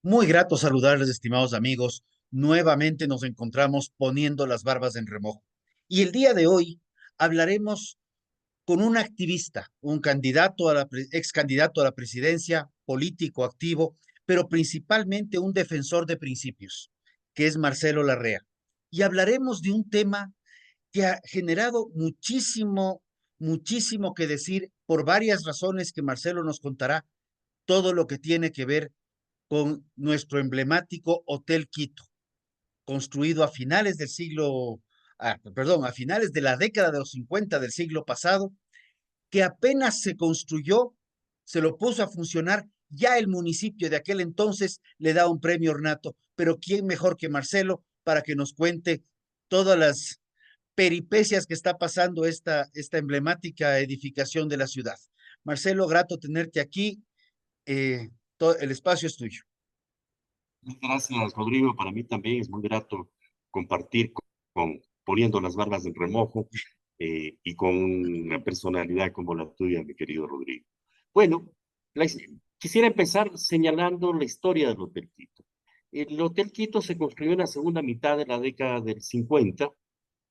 Muy grato saludarles, estimados amigos. Nuevamente nos encontramos poniendo las barbas en remojo. Y el día de hoy hablaremos con un activista, un candidato a ex candidato a la presidencia, político activo, pero principalmente un defensor de principios, que es Marcelo Larrea. Y hablaremos de un tema que ha generado muchísimo que decir por varias razones que Marcelo nos contará, todo lo que tiene que ver con nuestro emblemático Hotel Quito, construido a finales del a finales de la década de los 50 del siglo pasado, que apenas se construyó, se lo puso a funcionar, ya el municipio de aquel entonces le da un premio ornato, pero ¿quién mejor que Marcelo para que nos cuente todas las peripecias que está pasando esta emblemática edificación de la ciudad? Marcelo, grato tenerte aquí, el espacio es tuyo. Gracias, Rodrigo. Para mí también es muy grato compartir poniendo las barbas en remojo y con una personalidad como la tuya, mi querido Rodrigo. Bueno, la his- quisiera empezar señalando la historia del Hotel Quito. El Hotel Quito se construyó en la segunda mitad de la década del 50.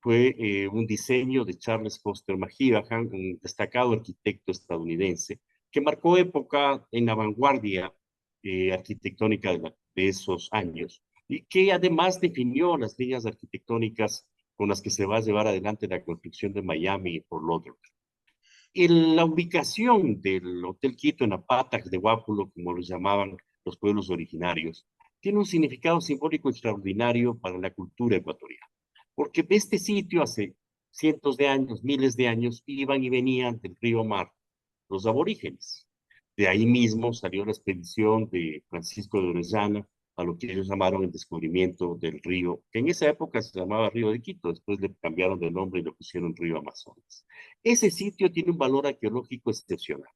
Fue un diseño de Charles Foster McGillahan, un destacado arquitecto estadounidense, que marcó época en la vanguardia arquitectónica de esos años y que además definió las líneas arquitectónicas con las que se va a llevar adelante la construcción de Miami y Fort Lauderdale. La ubicación del Hotel Quito en Apátac de Guápulo, como lo llamaban los pueblos originarios, tiene un significado simbólico extraordinario para la cultura ecuatoriana, porque de este sitio hace cientos de años, miles de años, iban y venían del río Mar los aborígenes. De ahí mismo salió la expedición de Francisco de Orellana a lo que ellos llamaron el descubrimiento del río, que en esa época se llamaba Río de Quito, después le cambiaron de nombre y le pusieron Río Amazonas. Ese sitio tiene un valor arqueológico excepcional.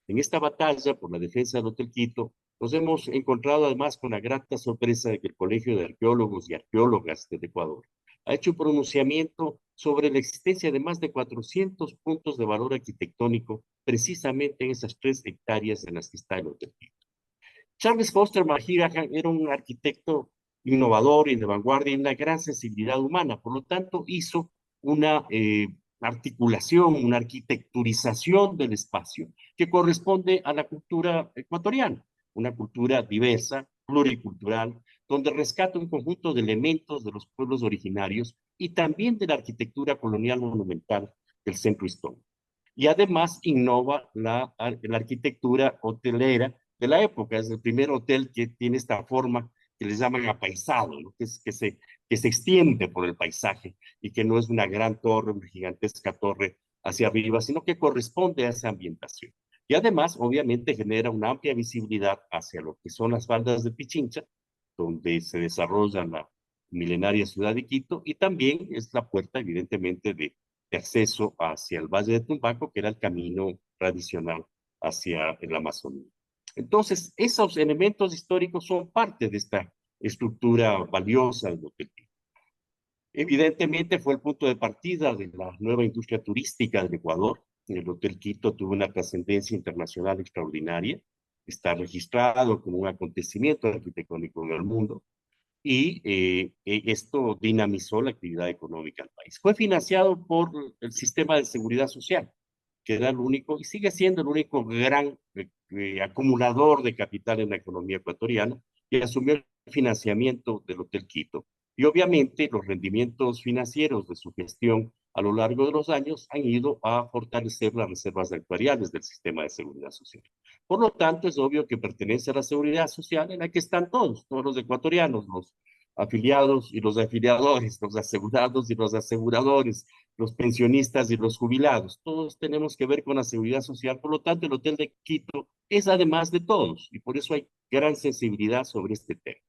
En esta batalla por la defensa del Hotel Quito, nos hemos encontrado además con la grata sorpresa de que el Colegio de Arqueólogos y Arqueólogas del Ecuador ha hecho un pronunciamiento sobre la existencia de más de 400 puntos de valor arquitectónico precisamente en esas 3 hectáreas en las que está el Hotel Quito. Charles Foster McGillahan era un arquitecto innovador y de vanguardia y una gran sensibilidad humana, por lo tanto hizo una articulación, una arquitecturización del espacio que corresponde a la cultura ecuatoriana, una cultura diversa, pluricultural, donde rescata un conjunto de elementos de los pueblos originarios y también de la arquitectura colonial monumental del centro histórico. Y además innova la arquitectura hotelera de la época. Es el primer hotel que tiene esta forma que les llaman apaisado, ¿no? Que se extiende por el paisaje y que no es una gran torre, una gigantesca torre hacia arriba, sino que corresponde a esa ambientación. Y además, obviamente, genera una amplia visibilidad hacia lo que son las faldas de Pichincha, donde se desarrolla la milenaria ciudad de Quito, y también es la puerta, evidentemente, de acceso hacia el Valle de Tumbaco, que era el camino tradicional hacia el Amazonía. Entonces, esos elementos históricos son parte de esta estructura valiosa del Hotel Quito. Evidentemente fue el punto de partida de la nueva industria turística del Ecuador. El Hotel Quito tuvo una trascendencia internacional extraordinaria, está registrado como un acontecimiento arquitectónico en el mundo y esto dinamizó la actividad económica del país. Fue financiado por el sistema de seguridad social, que era el único y sigue siendo el único gran acumulador de capital en la economía ecuatoriana, y asumió el financiamiento del Hotel Quito. Y obviamente los rendimientos financieros de su gestión a lo largo de los años han ido a fortalecer las reservas actuariales del sistema de seguridad social. Por lo tanto, es obvio que pertenece a la seguridad social en la que están todos los ecuatorianos, los afiliados y los afiliadores, los asegurados y los aseguradores, los pensionistas y los jubilados. Todos tenemos que ver con la seguridad social. Por lo tanto, el Hotel de Quito es además de todos y por eso hay gran sensibilidad sobre este tema.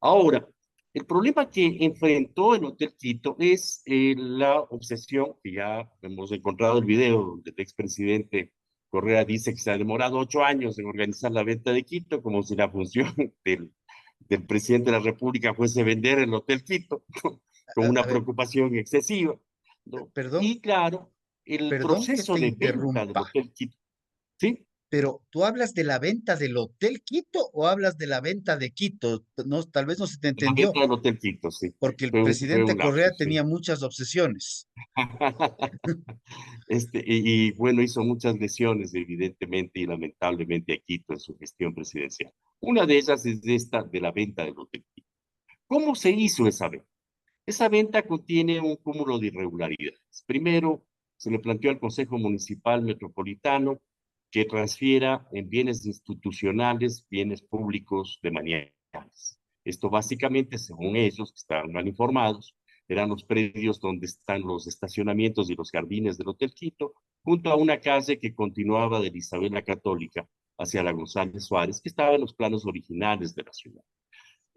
Ahora, el problema que enfrentó el Hotel Quito es la obsesión, que ya hemos encontrado el video donde el expresidente Correa dice que se ha demorado 8 años en organizar la venta de Quito, como si la función del presidente de la República fuese vender el Hotel Quito, ¿no? Con A una ver, preocupación excesiva, ¿no? perdón, Y claro, el perdón que proceso te de venta del interrumpa. Hotel Quito, ¿sí? Pero ¿tú hablas de la venta del Hotel Quito o hablas de la venta de Quito? No, tal vez no se te La entendió, venta del Hotel Quito, sí. porque el Fue presidente un Correa lapsus, sí. tenía muchas obsesiones. Bueno, hizo muchas lesiones, evidentemente y lamentablemente a Quito en su gestión presidencial. Una de ellas es esta de la venta del Hotel Quito. ¿Cómo se hizo esa venta? Esa venta contiene un cúmulo de irregularidades. Primero, se le planteó al Consejo Municipal Metropolitano que transfiera en bienes institucionales, bienes públicos de maniales. Esto básicamente, según ellos, que estaban mal informados, eran los predios donde están los estacionamientos y los jardines del Hotel Quito, junto a una calle que continuaba de la Isabel la Católica hacia la González Suárez, que estaba en los planos originales de la ciudad.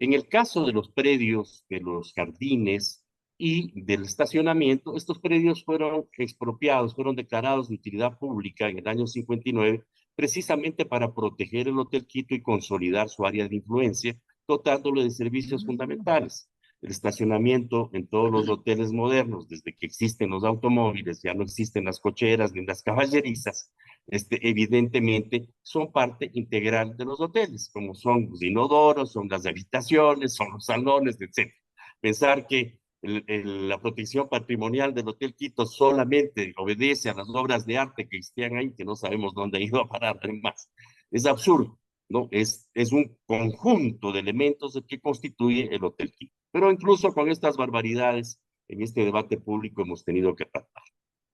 En el caso de los predios, de los jardines y del estacionamiento, estos predios fueron expropiados, fueron declarados de utilidad pública en el año 59, precisamente para proteger el Hotel Quito y consolidar su área de influencia, dotándolo de servicios fundamentales. El estacionamiento en todos los hoteles modernos, desde que existen los automóviles, ya no existen las cocheras ni las caballerizas, evidentemente son parte integral de los hoteles, como son los inodoros, son las habitaciones, son los salones, etc. Pensar que la protección patrimonial del Hotel Quito solamente obedece a las obras de arte que existían ahí, que no sabemos dónde ha ido a parar además, es absurdo, ¿no? Es un conjunto de elementos el que constituye el Hotel Quito. Pero incluso con estas barbaridades, en este debate público hemos tenido que tratar.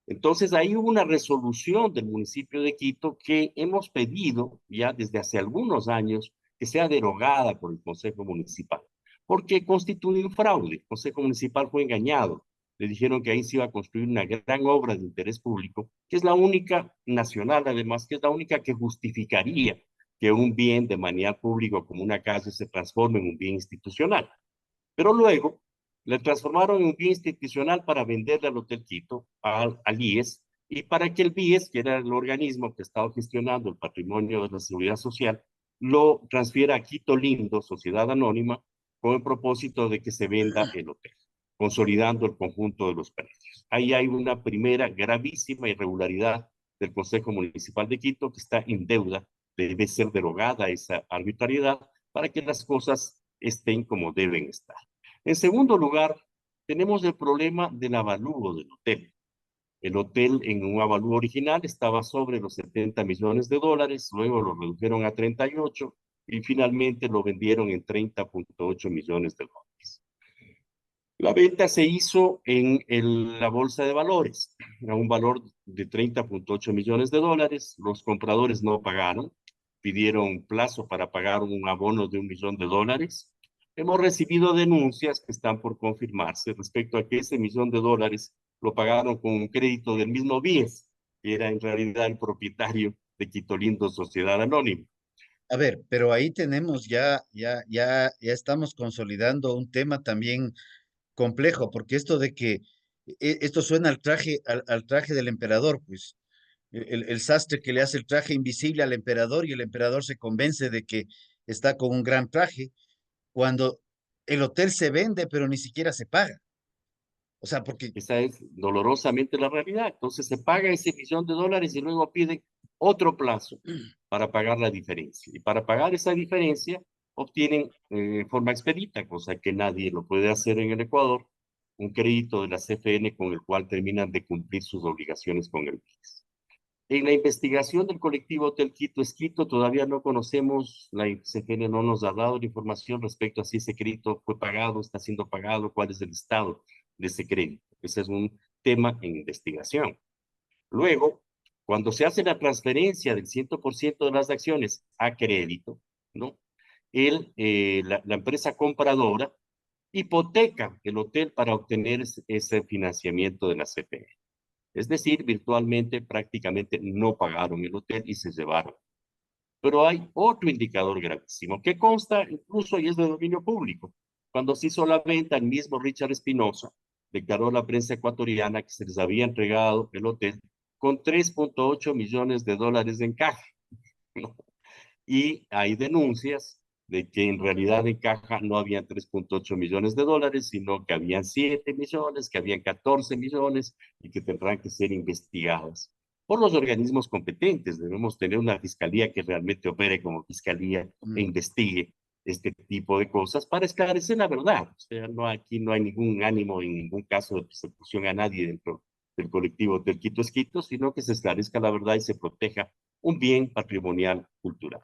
Entonces, ahí hubo una resolución del municipio de Quito que hemos pedido ya desde hace algunos años que sea derogada por el Consejo Municipal, porque constituye un fraude. El Consejo Municipal fue engañado. Le dijeron que ahí se iba a construir una gran obra de interés público, que es la única nacional, además, que es la única que justificaría que un bien de manera público como una calle se transforme en un bien institucional. Pero luego le transformaron en un bien institucional para venderle al Hotel Quito, al IES, y para que el BIES, que era el organismo que estaba gestionando el patrimonio de la seguridad social, lo transfiera a Quito Lindo, Sociedad Anónima, con el propósito de que se venda el hotel, consolidando el conjunto de los precios. Ahí hay una primera gravísima irregularidad del Consejo Municipal de Quito que está en deuda. Debe ser derogada esa arbitrariedad para que las cosas estén como deben estar. En segundo lugar, tenemos el problema del avalúo del hotel. El hotel en un avalúo original estaba sobre los 70 millones de dólares, luego lo redujeron a 38 y finalmente lo vendieron en 30.8 millones de dólares. La venta se hizo en la bolsa de valores, a un valor de 30.8 millones de dólares. Los compradores no pagaron, pidieron plazo para pagar un abono de 1 millón de dólares. Hemos recibido denuncias que están por confirmarse respecto a que ese $1 millón lo pagaron con un crédito del mismo BIES, que era en realidad el propietario de Quito Lindo Sociedad Anónima. A ver, pero ahí tenemos ya estamos consolidando un tema también complejo, porque esto de que esto suena al traje del emperador, pues el sastre que le hace el traje invisible al emperador y el emperador se convence de que está con un gran traje, cuando el hotel se vende, pero ni siquiera se paga. O sea, porque, Esa es dolorosamente la realidad. Entonces se paga ese $1 millón y luego piden otro plazo para pagar la diferencia. Y para pagar esa diferencia obtienen forma expedita, cosa que nadie lo puede hacer en el Ecuador, un crédito de la CFN con el cual terminan de cumplir sus obligaciones con el BIES. En la investigación del colectivo Hotel Quito Esquito todavía no conocemos, la CFN no nos ha dado la información respecto a si ese crédito fue pagado, está siendo pagado, cuál es el estado de ese crédito. Ese es un tema en investigación. Luego, cuando se hace la transferencia del 100% de las acciones a crédito, ¿no? La empresa compradora hipoteca el hotel para obtener ese financiamiento de la CFN. Es decir, virtualmente prácticamente no pagaron el hotel y se llevaron. Pero hay otro indicador gravísimo que consta incluso y es de dominio público. Cuando se hizo la venta, el mismo Richard Espinosa declaró a la prensa ecuatoriana que se les había entregado el hotel con 3.8 millones de dólares en caja, ¿no? Y hay denuncias de que en realidad en caja no habían 3.8 millones de dólares, sino que habían 7 millones, que habían 14 millones y que tendrán que ser investigadas. por los organismos competentes. Debemos tener una fiscalía que realmente opere como fiscalía e investigue este tipo de cosas para esclarecer la verdad. O sea, no, aquí no hay ningún ánimo, en ningún caso, de persecución a nadie dentro del colectivo del Quito Esquito, sino que se esclarezca la verdad y se proteja un bien patrimonial cultural.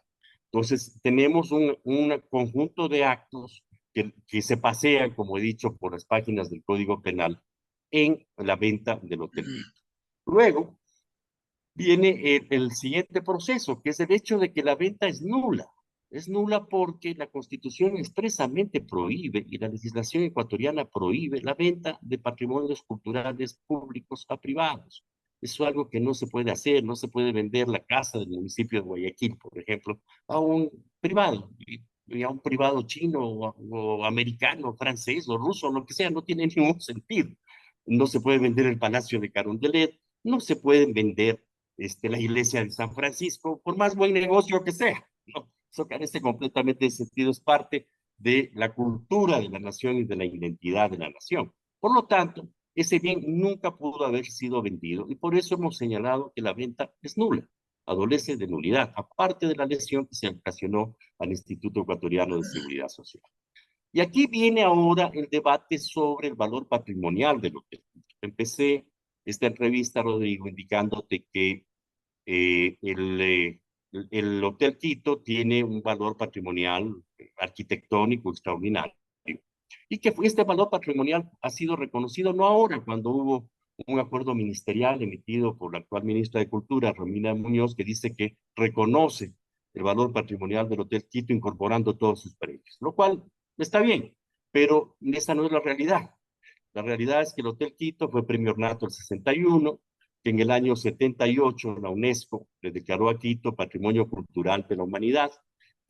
Entonces, tenemos un conjunto de actos que se pasean, como he dicho, por las páginas del Código Penal en la venta del Hotel Quito. Luego, viene el siguiente proceso, que es el hecho de que la venta es nula. Es nula porque la Constitución expresamente prohíbe y la legislación ecuatoriana prohíbe la venta de patrimonios culturales públicos a privados. Eso es algo que no se puede hacer, no se puede vender la casa del municipio de Guayaquil, por ejemplo, a un privado, y a un privado chino o americano, francés o ruso, lo que sea, no tiene ningún sentido. No se puede vender el Palacio de Carondelet, no se pueden vender la iglesia de San Francisco, por más buen negocio que sea, ¿no? Eso carece completamente de sentido, es parte de la cultura de la nación y de la identidad de la nación. Por lo tanto, ese bien nunca pudo haber sido vendido y por eso hemos señalado que la venta es nula, adolece de nulidad, aparte de la lesión que se ocasionó al Instituto Ecuatoriano de Seguridad Social. Y aquí viene ahora el debate sobre el valor patrimonial del hotel. Empecé esta entrevista, Rodrigo, indicándote que eh, el, eh, el Hotel Quito tiene un valor patrimonial arquitectónico extraordinario y que este valor patrimonial ha sido reconocido no ahora, cuando hubo un acuerdo ministerial emitido por la actual ministra de Cultura, Romina Muñoz, que dice que reconoce el valor patrimonial del Hotel Quito incorporando todos sus precios, lo cual está bien, pero esa no es la realidad. La realidad es que el Hotel Quito fue premio Ornato el 61, que en el año 78 la UNESCO le declaró a Quito Patrimonio Cultural de la Humanidad,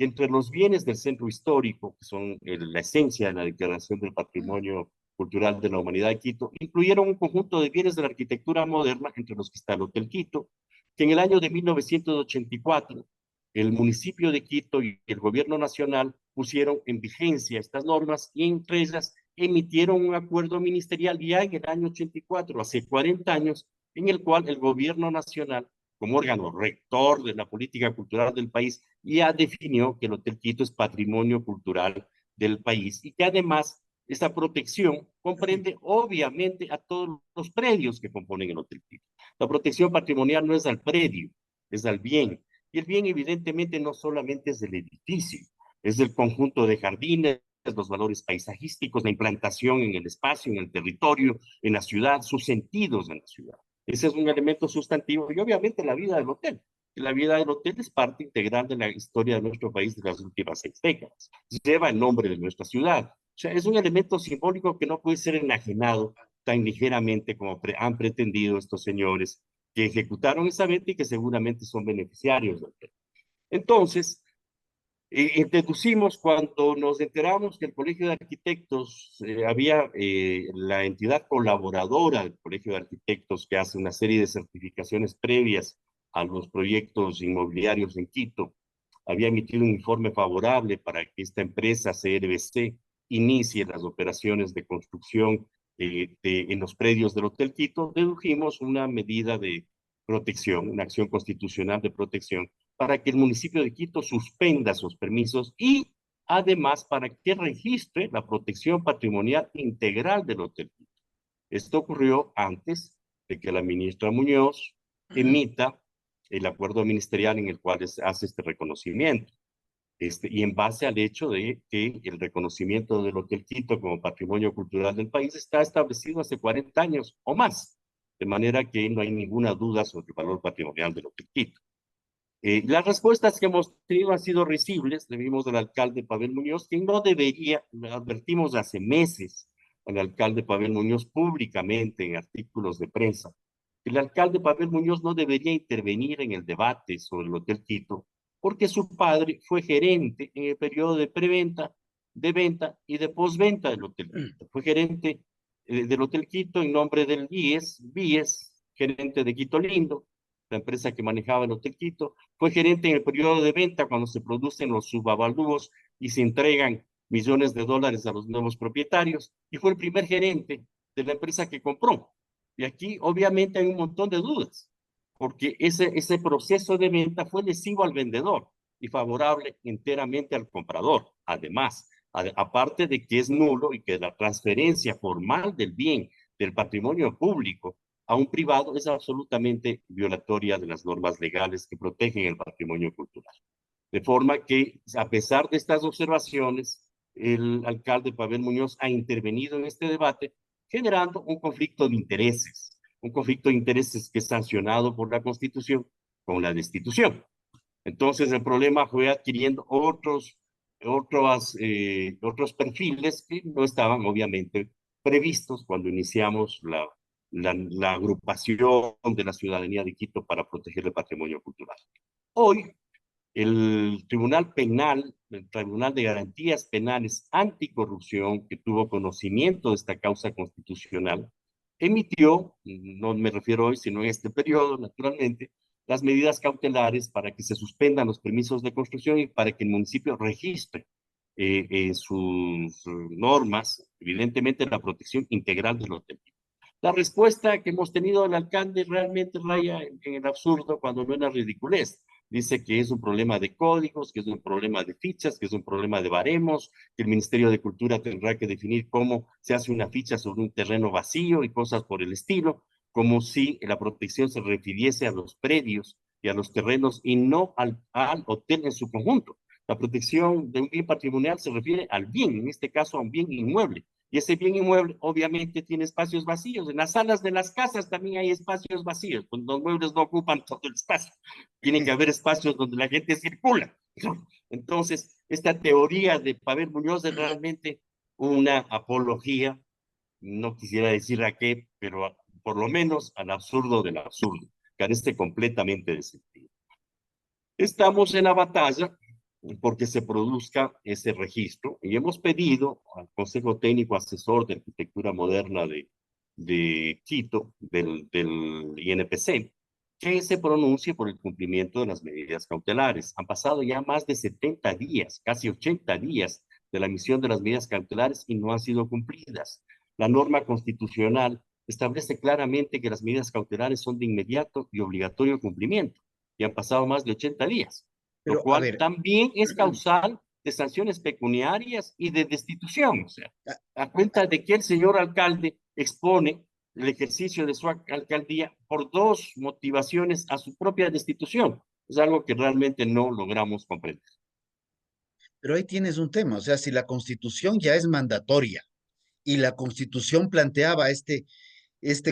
y entre los bienes del centro histórico, que son la esencia de la Declaración del Patrimonio Cultural de la Humanidad de Quito, incluyeron un conjunto de bienes de la arquitectura moderna, entre los que está el Hotel Quito, que en el año de 1984 el municipio de Quito y el gobierno nacional pusieron en vigencia estas normas y entre ellas emitieron un acuerdo ministerial ya en el año 84, hace 40 años, en el cual el gobierno nacional, como órgano rector de la política cultural del país, ya definió que el Hotel Quito es patrimonio cultural del país y que además esa protección comprende obviamente a todos los predios que componen el Hotel Quito. La protección patrimonial no es al predio, es al bien. Y el bien evidentemente no solamente es del edificio, es del conjunto de jardines, los valores paisajísticos, la implantación en el espacio, en el territorio, en la ciudad, sus sentidos en la ciudad. Ese es un elemento sustantivo y obviamente la vida del hotel. La vida del hotel es parte integral de la historia de nuestro país de las últimas 6 décadas. Lleva el nombre de nuestra ciudad. O sea, es un elemento simbólico que no puede ser enajenado tan ligeramente como han pretendido estos señores que ejecutaron esa venta y que seguramente son beneficiarios del hotel. Entonces, deducimos cuando nos enteramos que el Colegio de Arquitectos había la entidad colaboradora del Colegio de Arquitectos que hace una serie de certificaciones previas a los proyectos inmobiliarios en Quito, había emitido un informe favorable para que esta empresa CRBC inicie las operaciones de construcción en los predios del Hotel Quito, dedujimos una medida de protección, una acción constitucional de protección para que el municipio de Quito suspenda sus permisos y además para que registre la protección patrimonial integral del Hotel Quito. Esto ocurrió antes de que la ministra Muñoz emita el acuerdo ministerial en el cual hace este reconocimiento. Y en base al hecho de que el reconocimiento del Hotel Quito como patrimonio cultural del país está establecido hace 40 años o más, de manera que no hay ninguna duda sobre el valor patrimonial del Hotel Quito. Las respuestas que hemos tenido han sido risibles. Le vimos al alcalde Pavel Muñoz, que no debería, lo advertimos hace meses al alcalde Pavel Muñoz públicamente en artículos de prensa, que el alcalde Pavel Muñoz no debería intervenir en el debate sobre el Hotel Quito, porque su padre fue gerente en el periodo de preventa, de venta y de postventa del Hotel Quito. Fue gerente del Hotel Quito en nombre del BIES, gerente de Quito Lindo, la empresa que manejaba el Hotel Quito. Fue gerente en el periodo de venta cuando se producen los subavalúos y se entregan millones de dólares a los nuevos propietarios y fue el primer gerente de la empresa que compró. Y aquí obviamente hay un montón de dudas. porque ese proceso de venta fue lesivo al vendedor y favorable enteramente al comprador. Además, aparte de que es nulo y que la transferencia formal del bien del patrimonio público a un privado es absolutamente violatoria de las normas legales que protegen el patrimonio cultural. De forma que, a pesar de estas observaciones, el alcalde Pavel Muñoz ha intervenido en este debate, generando un conflicto de intereses que es sancionado por la Constitución con la destitución. Entonces, el problema fue adquiriendo otros perfiles que no estaban, obviamente, previstos cuando iniciamos la agrupación de la ciudadanía de Quito para proteger el patrimonio cultural. Hoy, el Tribunal Penal, el Tribunal de Garantías Penales Anticorrupción, que tuvo conocimiento de esta causa constitucional, emitió, no me refiero hoy, sino en este periodo, naturalmente, las medidas cautelares para que se suspendan los permisos de construcción y para que el municipio registre en sus normas, evidentemente, la protección integral del hotel. La respuesta que hemos tenido del alcalde realmente raya en el absurdo cuando no en la ridiculez. Dice que es un problema de códigos, que es un problema de fichas, que es un problema de baremos, que el Ministerio de Cultura tendrá que definir cómo se hace una ficha sobre un terreno vacío y cosas por el estilo, como si la protección se refiriese a los predios y a los terrenos y no al hotel en su conjunto. La protección de un bien patrimonial se refiere al bien, en este caso a un bien inmueble. Y ese bien inmueble obviamente tiene espacios vacíos. En las salas de las casas también hay espacios vacíos, pues los muebles no ocupan todo el espacio. Tiene que haber espacios donde la gente circula. Entonces, esta teoría de Pavel Muñoz es realmente una apología, no quisiera decir a qué, pero por lo menos al absurdo del absurdo. Carece completamente de sentido. Estamos en la batalla porque se produzca ese registro y hemos pedido al Consejo Técnico Asesor de Arquitectura Moderna de Quito, del INPC, que se pronuncie por el cumplimiento de las medidas cautelares. Han pasado ya más de 70 días, casi 80 días de la emisión de las medidas cautelares y no han sido cumplidas. La norma constitucional establece claramente que las medidas cautelares son de inmediato y obligatorio cumplimiento y han pasado más de 80 días, lo Pero, a cual ver, también es causal de sanciones pecuniarias y de destitución. O sea, a cuenta de que el señor alcalde expone el ejercicio de su alcaldía por dos motivaciones a su propia destitución. Es algo que realmente no logramos comprender. pero ahí tienes un tema, o sea, si la Constitución ya es mandatoria y la Constitución planteaba este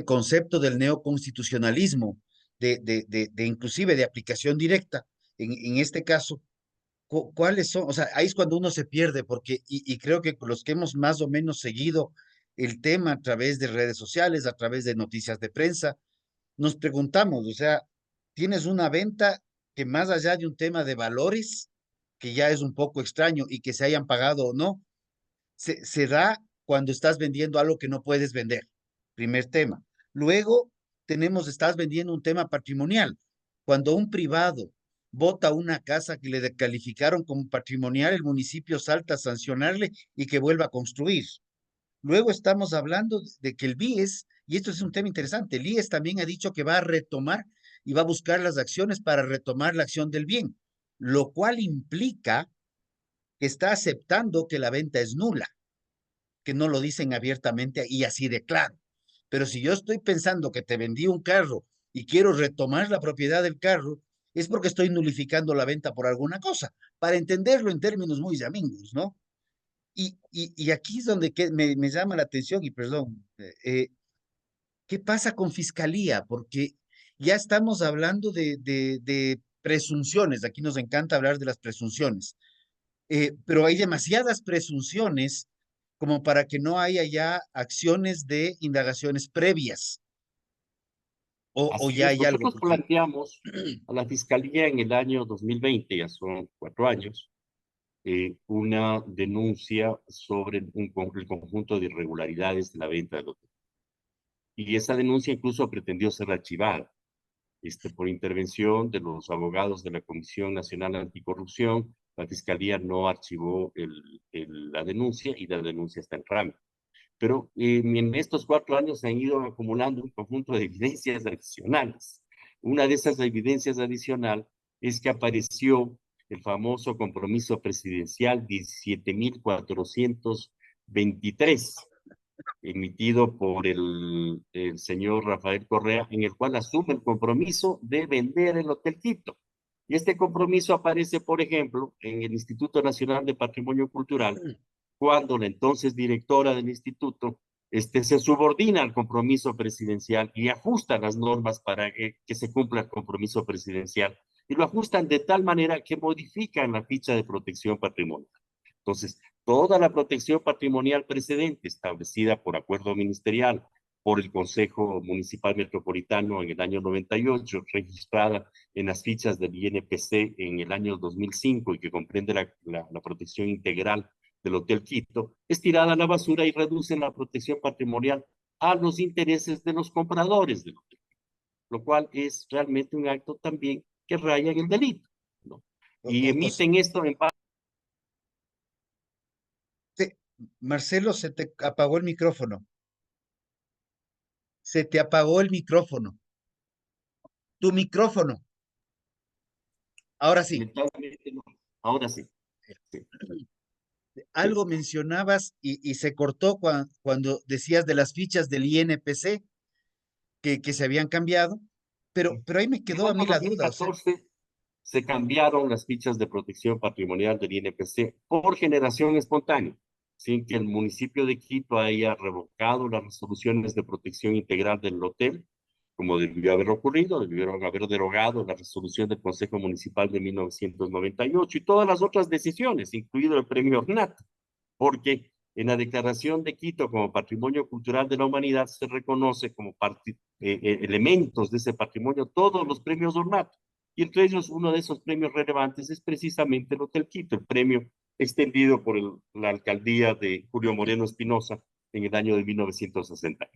concepto del neoconstitucionalismo, de inclusive de aplicación directa, en este caso, ¿cuáles son? O sea, ahí es cuando uno se pierde, porque, y creo que los que hemos más o menos seguido el tema a través de redes sociales, a través de noticias de prensa, nos preguntamos, o sea, tienes una venta que más allá de un tema de valores, que ya es un poco extraño y que se hayan pagado o no, se da cuando estás vendiendo algo que no puedes vender. Primer tema. Luego estás vendiendo un tema patrimonial. Cuando un privado bota una casa que le calificaron como patrimonial, el municipio salta a sancionarle y que vuelva a construir. Luego estamos hablando de que el BIES, y esto es un tema interesante, el IES también ha dicho que va a retomar y va a buscar las acciones para retomar la acción del bien, lo cual implica que está aceptando que la venta es nula, que no lo dicen abiertamente y así de claro. Pero si yo estoy pensando que te vendí un carro y quiero retomar la propiedad del carro, es porque estoy nulificando la venta por alguna cosa, para entenderlo en términos muy amigos, ¿no? Y aquí es donde me llama la atención, y perdón, ¿qué pasa con fiscalía? Porque ya estamos hablando de presunciones, aquí nos encanta hablar de las presunciones, pero hay demasiadas presunciones como para que no haya ya acciones de indagaciones previas, o Así ya es, hay algo, nosotros porque planteamos a la Fiscalía en el año 2020, ya son 4 años, una denuncia sobre el conjunto de irregularidades de la venta del hotel. Y esa denuncia incluso pretendió ser archivada por intervención de los abogados de la Comisión Nacional Anticorrupción. La Fiscalía no archivó la denuncia y la denuncia está en trámite. Pero en estos 4 años se han ido acumulando un conjunto de evidencias adicionales Una de esas evidencias adicional es que apareció el famoso compromiso presidencial 17.423, emitido por el señor Rafael Correa, en el cual asume el compromiso de vender el Hotel Quito. Y este compromiso aparece, por ejemplo, en el Instituto Nacional de Patrimonio Cultural, cuando la entonces directora del instituto se subordina al compromiso presidencial y ajusta las normas para que se cumpla el compromiso presidencial, y lo ajustan de tal manera que modifican la ficha de protección patrimonial. Entonces, toda la protección patrimonial precedente establecida por acuerdo ministerial por el Consejo Municipal Metropolitano en el año 98, registrada en las fichas del INPC en el año 2005 y que comprende la protección integral del Hotel Quito, es tirada a la basura y reduce la protección patrimonial a los intereses de los compradores del hotel, lo cual es realmente un acto también que raya en el delito, ¿no? Y emiten esto en Marcelo, se te apagó el micrófono. Se te apagó el micrófono. Tu micrófono. Ahora sí. lamentablemente no. Ahora sí. Sí, sí. Algo mencionabas y se cortó cuando decías de las fichas del INPC que se habían cambiado, pero ahí me En el quedó a año mí la duda. O sea, 2014 se cambiaron las fichas de protección patrimonial del INPC por generación espontánea, sin que el municipio de Quito haya revocado las resoluciones de protección integral del hotel, como debió haber ocurrido. Debieron haber derogado la resolución del Consejo Municipal de 1998 y todas las otras decisiones, incluido el premio Ornat, porque en la Declaración de Quito como Patrimonio Cultural de la Humanidad se reconoce como elementos de ese patrimonio todos los premios Ornat. Y entre ellos, uno de esos premios relevantes es precisamente el Hotel Quito, el premio extendido por la alcaldía de Julio Moreno Espinosa en el año de 1960.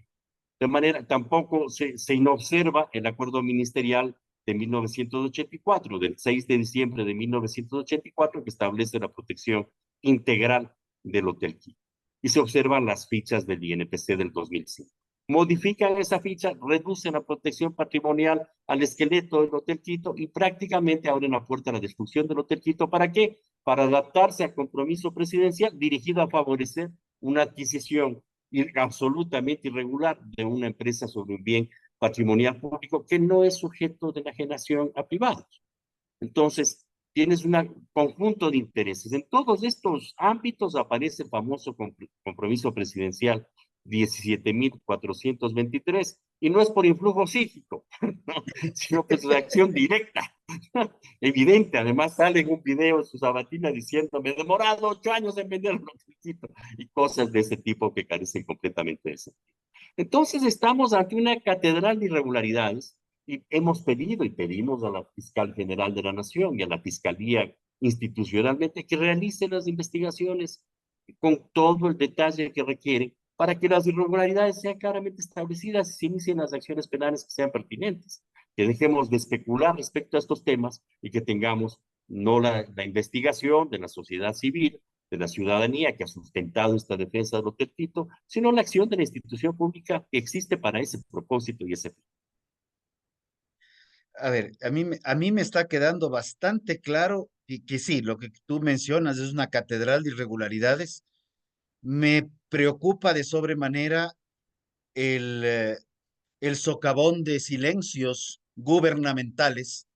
De manera, tampoco se inobserva el acuerdo ministerial de 1984, del 6 de diciembre de 1984, que establece la protección integral del Hotel Quito. Y se observan las fichas del INPC del 2005. Modifican esa ficha, reducen la protección patrimonial al esqueleto del Hotel Quito y prácticamente abren la puerta a la destrucción del Hotel Quito. ¿Para qué? Para adaptarse al compromiso presidencial dirigido a favorecer una adquisición absolutamente irregular de una empresa sobre un bien patrimonial público que no es sujeto de enajenación a privados. Entonces, tienes un conjunto de intereses. En todos estos ámbitos aparece el famoso compromiso presidencial 17.423, y no es por influjo psíquico, ¿no? Sino que es reacción directa, evidente. Además, sale en un video en su sabatina diciendo: me he demorado 8 años en vender lo que necesito, y cosas de ese tipo que carecen completamente de sentido. Entonces, estamos ante una catedral de irregularidades y hemos pedido y pedimos a la fiscal general de la Nación y a la fiscalía institucionalmente que realicen las investigaciones con todo el detalle que requieren para que las irregularidades sean claramente establecidas y se inicien las acciones penales que sean pertinentes. Que dejemos de especular respecto a estos temas y que tengamos no la investigación de la sociedad civil, de la ciudadanía que ha sustentado esta defensa del Hotel Quito, sino la acción de la institución pública que existe para ese propósito y ese fin. a ver, a mí me está quedando bastante claro que sí, lo que tú mencionas es una catedral de irregularidades. Me preocupa de sobremanera el, eh, el socavón de silencios gubernamentales,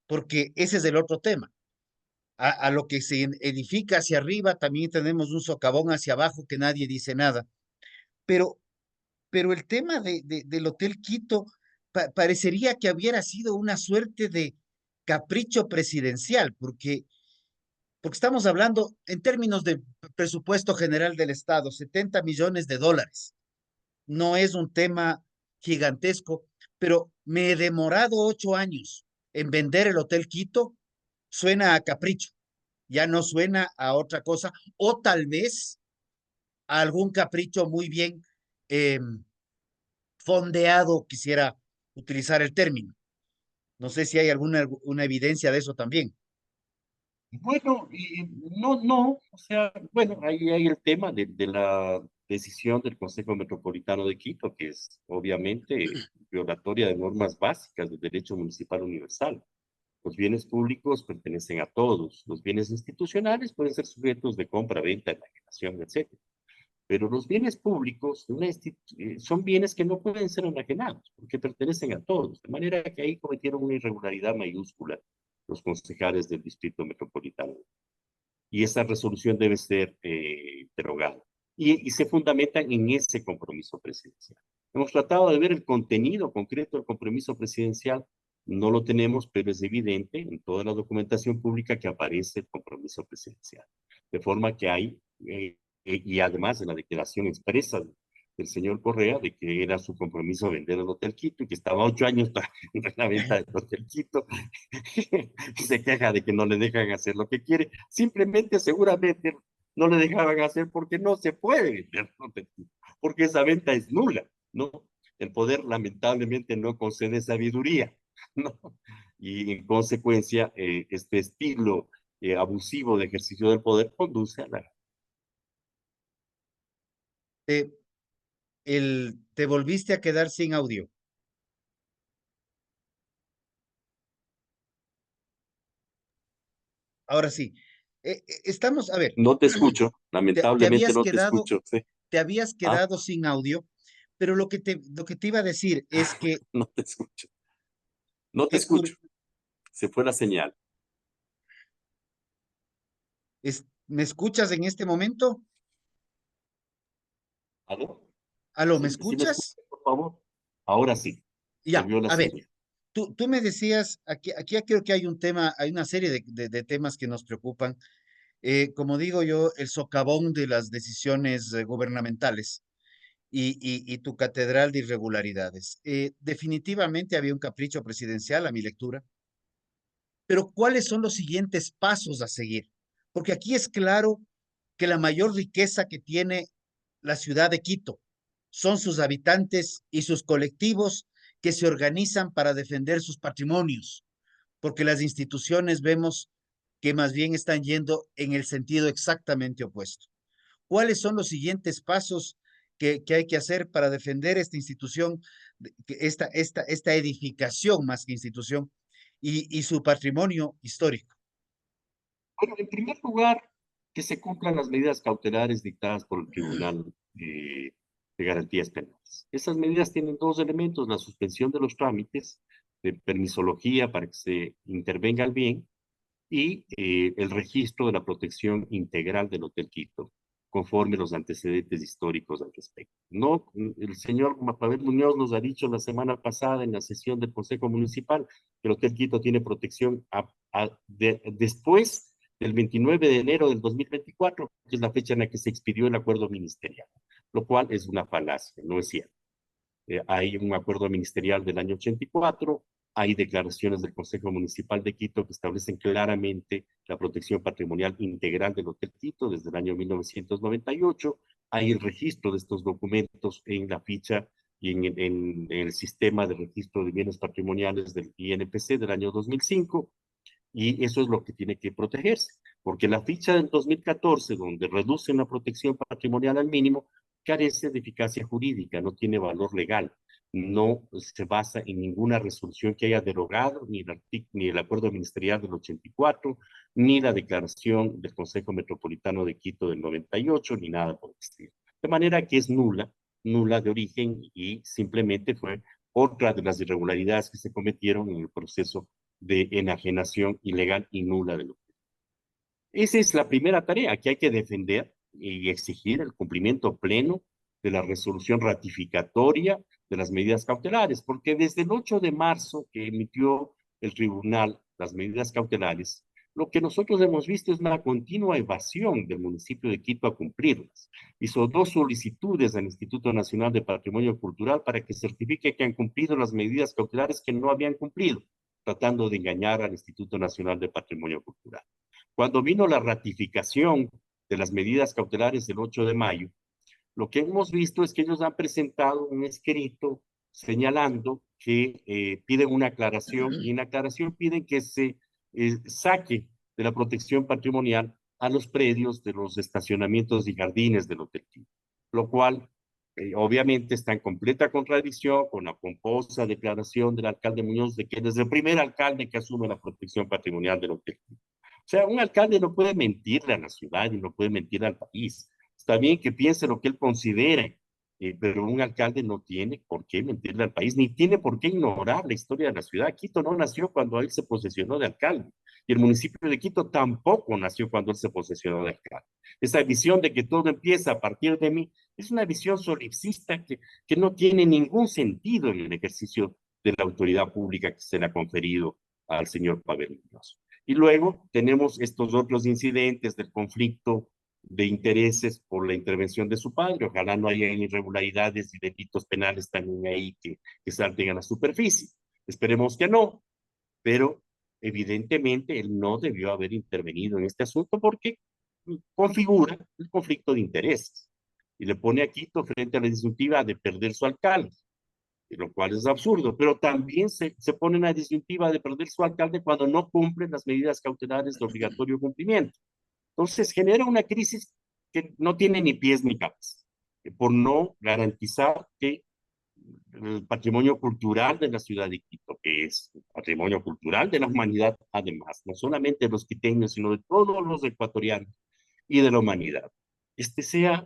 porque ese es el otro tema. A lo que se edifica hacia arriba, también tenemos un socavón hacia abajo que nadie dice nada. Pero, pero el tema del Hotel Quito parecería que hubiera sido una suerte de capricho presidencial, porque estamos hablando en términos de presupuesto general del Estado, 70 millones de dólares. No es un tema gigantesco, pero me he demorado 8 años en vender el Hotel Quito. Suena a capricho, ya no suena a otra cosa, o tal vez a algún capricho muy bien eh, fondeado, quisiera utilizar el término. No sé si hay alguna una evidencia de eso también. Bueno, no, o sea, bueno, ahí hay el tema de la decisión del Consejo Metropolitano de Quito, que es obviamente violatoria de normas básicas del derecho municipal universal. Los bienes públicos pertenecen a todos. Los bienes institucionales pueden ser sujetos de compra, venta, enajenación, etc. Pero los bienes públicos son bienes que no pueden ser enajenados, porque pertenecen a todos. De manera que ahí cometieron una irregularidad mayúscula los concejales del Distrito Metropolitano. Y esa resolución debe ser derogada. Y se fundamentan en ese compromiso presidencial. Hemos tratado de ver el contenido concreto del compromiso presidencial. No lo tenemos, pero es evidente en toda la documentación pública que aparece el compromiso presidencial. De forma que hay, y además en la declaración expresa del señor Correa, de que era su compromiso vender el Hotel Quito y que estaba 8 años en la venta del Hotel Quito, y se queja de que no le dejan hacer lo que quiere. Simplemente, seguramente, no le dejaban hacer porque no se puede vender el Hotel Quito, porque esa venta es nula, ¿no? El poder lamentablemente no concede sabiduría, ¿no? Y en consecuencia, este estilo abusivo de ejercicio del poder conduce a la... Te, te volviste a quedar sin audio. Ahora sí. Estamos, a ver, No te escucho, te lamentablemente no te escucho. Sí. te habías Ah, quedado sin audio, pero lo que te iba a decir es que no te escucho. No te es, cur- escucho. Se fue la señal. ¿me escuchas en este momento? ¿Aló? ¿Aló, me Sí me escucha, escuchas? por favor. Ahora sí, Ya, volvió la a ver, señal. tú me decías, aquí creo que hay un tema, hay una serie de temas que nos preocupan. Como digo yo, el socavón de las decisiones gubernamentales y tu catedral de irregularidades. Definitivamente había un capricho presidencial a mi lectura, pero ¿cuáles son los siguientes pasos a seguir? Porque aquí es claro que la mayor riqueza que tiene la ciudad de Quito son sus habitantes y sus colectivos que se organizan para defender sus patrimonios, porque las instituciones vemos que más bien están yendo en el sentido exactamente opuesto. ¿Cuáles son los siguientes pasos que hay que hacer para defender esta institución, esta edificación más que institución y su patrimonio histórico? Bueno, en primer lugar, que se cumplan las medidas cautelares dictadas por el Tribunal de Garantías Penales. Esas medidas tienen dos elementos: la suspensión de los trámites de permisología para que se intervenga el bien y el registro de la protección integral del Hotel Quito, conforme los antecedentes históricos al respecto. No, el señor Pavel Muñoz nos ha dicho la semana pasada en la sesión del Consejo Municipal que el Hotel Quito tiene protección después del 29 de enero del 2024, que es la fecha en la que se expidió el acuerdo ministerial, lo cual es una falacia, no es cierto. Hay un acuerdo ministerial del año 84, hay declaraciones del Consejo Municipal de Quito que establecen claramente la protección patrimonial integral del Hotel Quito desde el año 1998, hay el registro de estos documentos en la ficha y en el sistema de registro de bienes patrimoniales del INPC del año 2005, y eso es lo que tiene que protegerse, porque la ficha del 2014, donde reducen la protección patrimonial al mínimo, carece de eficacia jurídica, no tiene valor legal, no se basa en ninguna resolución que haya derogado ni el acuerdo ministerial del 84, ni la declaración del Consejo Metropolitano de Quito del 98, ni nada por el estilo. De manera que es nula, nula de origen, y simplemente fue otra de las irregularidades que se cometieron en el proceso de enajenación ilegal y nula de lo. Esa es la primera tarea que hay que defender y exigir el cumplimiento pleno de la resolución ratificatoria de las medidas cautelares, porque desde el 8 de marzo que emitió el tribunal las medidas cautelares, lo que nosotros hemos visto es una continua evasión del municipio de Quito a cumplirlas. Hizo dos solicitudes al Instituto Nacional de Patrimonio Cultural para que certifique que han cumplido las medidas cautelares que no habían cumplido, tratando de engañar al Instituto Nacional de Patrimonio Cultural. Cuando vino la ratificación de las medidas cautelares el 8 de mayo, lo que hemos visto es que ellos han presentado un escrito señalando que piden una aclaración, y en la aclaración piden que se saque de la protección patrimonial a los predios de los estacionamientos y jardines del Hotel Quito. lo cual obviamente está en completa contradicción con la pomposa declaración del alcalde Muñoz de que él es el primer alcalde que asume la protección patrimonial del hotel. O sea, un alcalde no puede mentirle a la ciudad y no puede mentirle al país. Está bien que piense lo que él considere, pero un alcalde no tiene por qué mentirle al país, ni tiene por qué ignorar la historia de la ciudad. Quito no nació cuando él se posesionó de alcalde, y el municipio de Quito tampoco nació cuando él se posesionó de alcalde. Esa visión de que todo empieza a partir de mí es una visión solipsista que no tiene ningún sentido en el ejercicio de la autoridad pública que se le ha conferido al señor Pavel Muñoz. Y luego tenemos estos otros incidentes del conflicto de intereses por la intervención de su padre. Ojalá no haya irregularidades y delitos penales también ahí que salten a la superficie. Esperemos que no, pero evidentemente él no debió haber intervenido en este asunto porque configura el conflicto de intereses y le pone a Quito frente a la disyuntiva de perder su alcalde, lo cual es absurdo, pero también se pone en la disyuntiva de perder su alcalde cuando no cumple las medidas cautelares de obligatorio cumplimiento. Entonces genera una crisis que no tiene ni pies ni cabeza, por no garantizar que el patrimonio cultural de la ciudad de Quito, que es patrimonio cultural de la humanidad, además, no solamente de los quiteños, sino de todos los ecuatorianos y de la humanidad,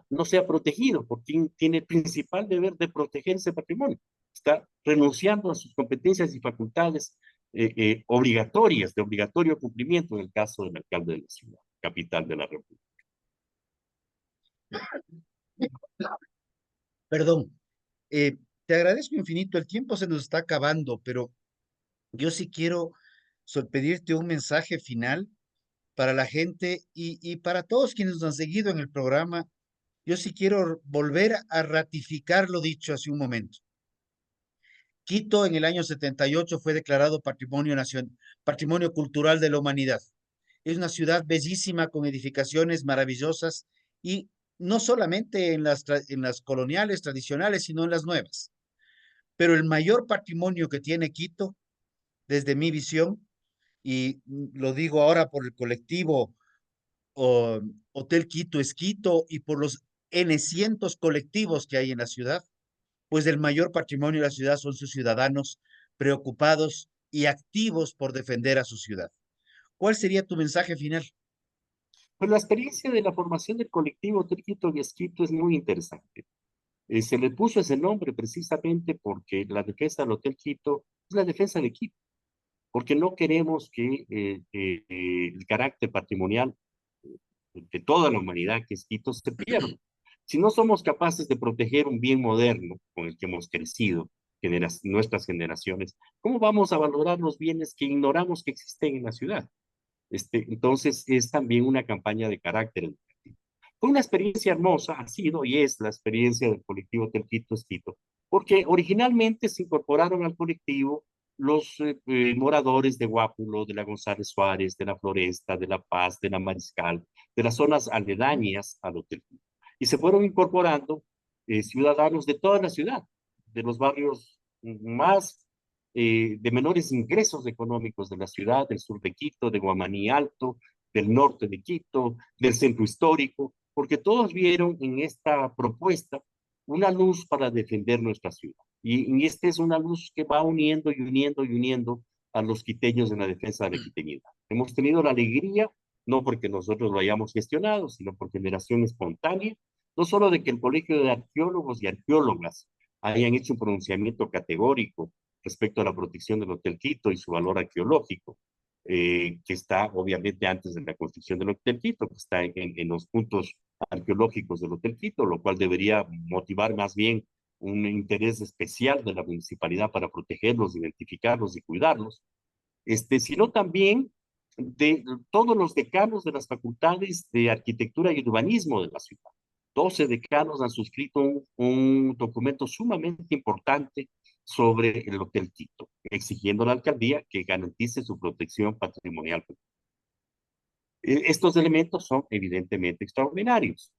no sea protegido, porque tiene el principal deber de proteger ese patrimonio. Está renunciando a sus competencias y facultades obligatorias, de obligatorio cumplimiento en el caso del alcalde de la ciudad, capital de la República. Perdón, eh, te agradezco infinito, el tiempo se nos está acabando, pero yo sí quiero pedirte un mensaje final para la gente y para todos quienes nos han seguido en el programa. Yo sí quiero volver a ratificar lo dicho hace un momento. Quito en el año 78 fue declarado Patrimonio Cultural de la Humanidad. Es una ciudad bellísima con edificaciones maravillosas y no solamente en las coloniales tradicionales, sino en las nuevas. Pero el mayor patrimonio que tiene Quito, desde mi visión, y lo digo ahora por el colectivo o, Hotel Quito es Quito y por los N cientos colectivos que hay en la ciudad, pues el mayor patrimonio de la ciudad son sus ciudadanos preocupados y activos por defender a su ciudad. ¿Cuál sería tu mensaje final? Pues la experiencia de la formación del colectivo Hotel Quito y Esquito es muy interesante. Se le puso ese nombre precisamente porque la defensa del Hotel Quito es la defensa de Quito, porque no queremos que el carácter patrimonial de toda la humanidad que es Quito se pierda. Si no somos capaces de proteger un bien moderno con el que hemos crecido, nuestras generaciones, ¿cómo vamos a valorar los bienes que ignoramos que existen en la ciudad? Entonces, es también una campaña de carácter educativo. Fue una experiencia hermosa, ha sido y es la experiencia del colectivo Telquito Esquito, porque originalmente se incorporaron al colectivo los moradores de Guápulo, de la González Suárez, de la Floresta, de La Paz, de la Mariscal, de las zonas aledañas al Hotel Quito. Y se fueron incorporando ciudadanos de toda la ciudad, de los barrios más de menores ingresos económicos de la ciudad, del sur de Quito, de Guamaní Alto, del norte de Quito, del centro histórico, porque todos vieron en esta propuesta una luz para defender nuestra ciudad. Y esta es una luz que va uniendo y uniendo y uniendo a los quiteños en la defensa de la quiteñidad. Hemos tenido la alegría, no porque nosotros lo hayamos gestionado, sino por generación espontánea, no solo de que el Colegio de Arqueólogos y Arqueólogas hayan hecho un pronunciamiento categórico respecto a la protección del Hotel Quito y su valor arqueológico, que está obviamente antes de la construcción del Hotel Quito, que está en los puntos arqueológicos del Hotel Quito, lo cual debería motivar más bien un interés especial de la municipalidad para protegerlos, identificarlos y cuidarlos, sino también de todos los decanos de las facultades de arquitectura y urbanismo de la ciudad. 12 decanos han suscrito un documento sumamente importante sobre el Hotel Quito, exigiendo a la alcaldía que garantice su protección patrimonial. Estos elementos son evidentemente extraordinarios.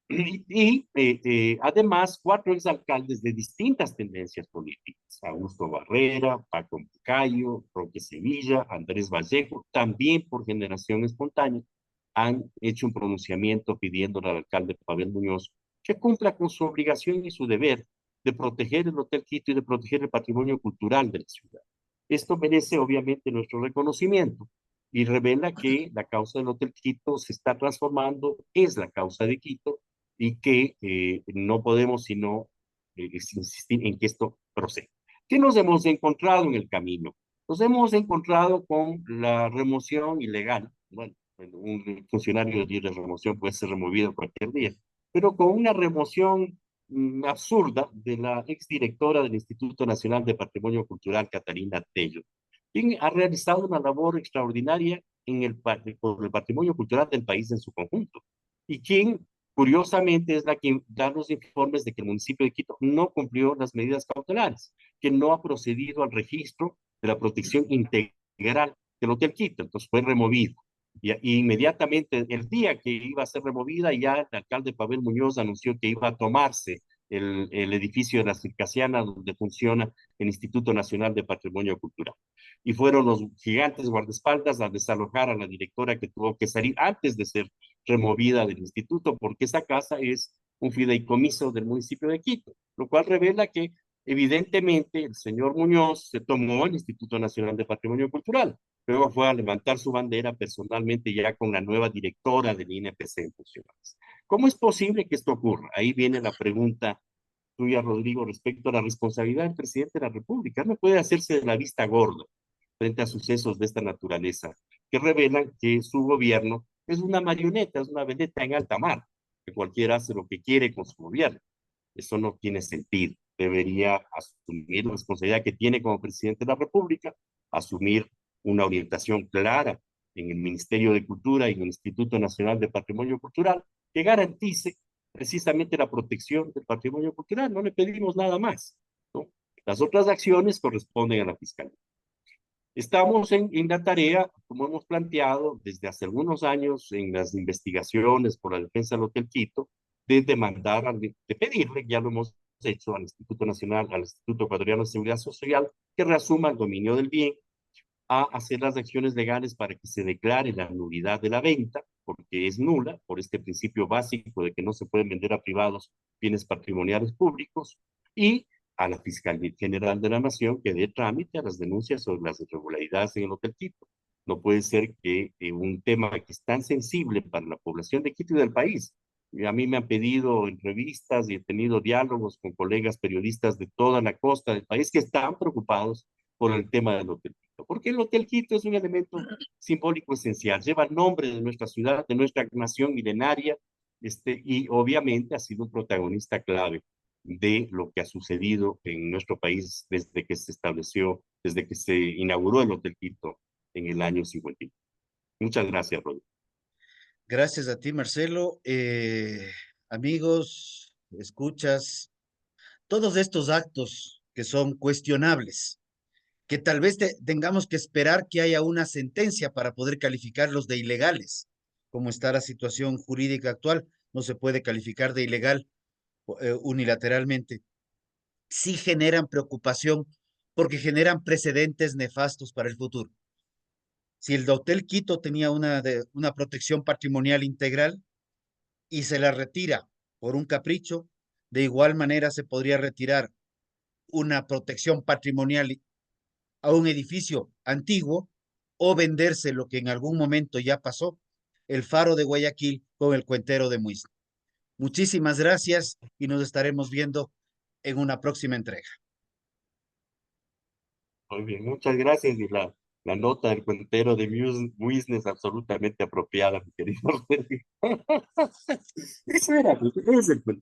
Además, 4 exalcaldes de distintas tendencias políticas, Augusto Barrera, Paco Moncayo, Roque Sevilla, Andrés Vallejo, también por generación espontánea, han hecho un pronunciamiento pidiendo al alcalde Pavel Muñoz que cumpla con su obligación y su deber de proteger el Hotel Quito y de proteger el patrimonio cultural de la ciudad. Esto merece obviamente nuestro reconocimiento y revela que la causa del Hotel Quito se está transformando, es la causa de Quito y que no podemos sino insistir en que esto proceda. ¿Qué nos hemos encontrado en el camino? Nos hemos encontrado con la remoción ilegal. Bueno, un funcionario de remoción puede ser removido cualquier día, pero con una remoción absurda de la exdirectora del Instituto Nacional de Patrimonio Cultural, Catarina Tello, quien ha realizado una labor extraordinaria por el patrimonio cultural del país en su conjunto, y quien, curiosamente, es la que da los informes de que el municipio de Quito no cumplió las medidas cautelares, que no ha procedido al registro de la protección integral del Hotel Quito, entonces fue removido. Y inmediatamente, el día que iba a ser removida, ya el alcalde Pavel Muñoz anunció que iba a tomarse el edificio de la Circasiana, donde funciona el Instituto Nacional de Patrimonio Cultural. Y fueron los gigantes guardaespaldas a desalojar a la directora, que tuvo que salir antes de ser removida del instituto, porque esa casa es un fideicomiso del municipio de Quito, lo cual revela que evidentemente el señor Muñoz se tomó el Instituto Nacional de Patrimonio Cultural. Luego fue a levantar su bandera personalmente ya con la nueva directora del INPC en funciones. ¿Cómo es posible que esto ocurra? Ahí viene la pregunta tuya, Rodrigo, respecto a la responsabilidad del presidente de la República. No puede hacerse de la vista gorda frente a sucesos de esta naturaleza, que revelan que su gobierno es una marioneta, es una veleta en alta mar, que cualquiera hace lo que quiere con su gobierno. Eso no tiene sentido. Debería asumir la responsabilidad que tiene como presidente de la República, asumir una orientación clara en el Ministerio de Cultura y en el Instituto Nacional de Patrimonio Cultural que garantice precisamente la protección del patrimonio cultural. No le pedimos nada más, ¿no? Las otras acciones corresponden a la Fiscalía. Estamos en la tarea, como hemos planteado desde hace algunos años en las investigaciones por la defensa del Hotel Quito, de demandar, de pedirle, ya lo hemos hecho al Instituto Nacional, al Instituto Ecuatoriano de Seguridad Social, que reasuma el dominio del bien, a hacer las acciones legales para que se declare la nulidad de la venta, porque es nula por este principio básico de que no se pueden vender a privados bienes patrimoniales públicos, y a la Fiscalía General de la Nación que dé trámite a las denuncias sobre las irregularidades en el Hotel Quito. No puede ser que un tema que es tan sensible para la población de Quito y del país, y a mí me han pedido entrevistas y he tenido diálogos con colegas periodistas de toda la costa del país que están preocupados por el tema del Hotel Quito, porque el Hotel Quito es un elemento simbólico esencial, lleva el nombre de nuestra ciudad, de nuestra nación milenaria, y obviamente ha sido un protagonista clave de lo que ha sucedido en nuestro país desde que se estableció, desde que se inauguró el Hotel Quito en el año 50. Muchas gracias, Rodrigo. Gracias a ti, Marcelo. Amigos, escuchas, todos estos actos que son cuestionables, que tal vez tengamos que esperar que haya una sentencia para poder calificarlos de ilegales, como está la situación jurídica actual, no se puede calificar de ilegal unilateralmente, sí generan preocupación porque generan precedentes nefastos para el futuro. Si el Hotel Quito tenía una protección patrimonial integral y se la retira por un capricho, de igual manera se podría retirar una protección patrimonial a un edificio antiguo o venderse lo que en algún momento ya pasó, el Faro de Guayaquil con el Cuentero de Muisne. Muchísimas gracias y nos estaremos viendo en una próxima entrega. Muy bien, muchas gracias. Y la nota del cuentero de Muisne es absolutamente apropiada, mi querido Rodrigo. Eso era, pues, es el cuentero.